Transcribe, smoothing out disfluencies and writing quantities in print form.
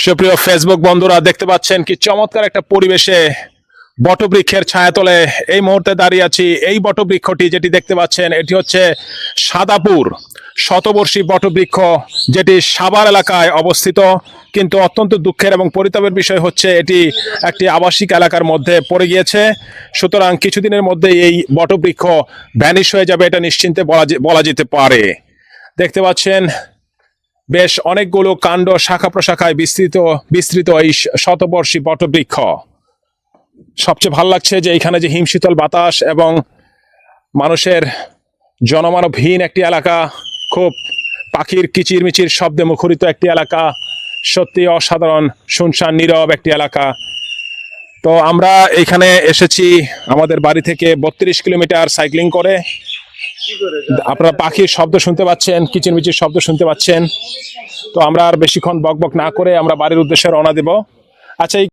সুপ্রিয় ফেসবুক বন্ধুরা, দেখতে পাচ্ছেন কি চমৎকার একটা পরিবেশে বটবৃক্ষের ছায়াতলে এই মুহূর্তে দাঁড়িয়ে আছি। এই বটবৃক্ষটি যেটি দেখতে পাচ্ছেন এটি হচ্ছে সাদাপুর শতবর্ষী বটবৃক্ষ, যেটি সাভার এলাকায় অবস্থিত। কিন্তু অত্যন্ত দুঃখের এবং পরিতাপের বিষয় হচ্ছে এটি একটি আবাসিক এলাকার মধ্যে পড়ে গিয়েছে। সুতরাং কিছুদিনের মধ্যে এই বটবৃক্ষ ভ্যানিশ হয়ে যাবে, এটা নিশ্চিন্তে বলা যেতে পারে। দেখতে পাচ্ছেন বেশ অনেকগুলো কাণ্ড শাখা প্রশাখায় বিস্তৃত বিস্তৃত এই শতবর্ষী বটবৃক্ষ। সবচেয়ে ভালো লাগছে যে এখানে যে হিমশীতল বাতাস এবং মানুষের জনমানবহীন একটি এলাকা, খুব পাখির কিচিরমিচির শব্দে মুখরিত একটি এলাকা, সত্যি অসাধারণ শুনশান নীরব একটি এলাকা। তো আমরা এখানে এসেছি আমাদের বাড়ি থেকে 32 কিলোমিটার সাইক্লিং করে। আপনারা পাখির শব্দ শুনতে পাচ্ছেন, কিচিরমিচির শব্দ শুনতে পাচ্ছেন। তো আমরা আর বেশিক্ষণ বকবক না করে আমরা বাড়ির উদ্দেশ্যে রওনা দেব। আচ্ছা,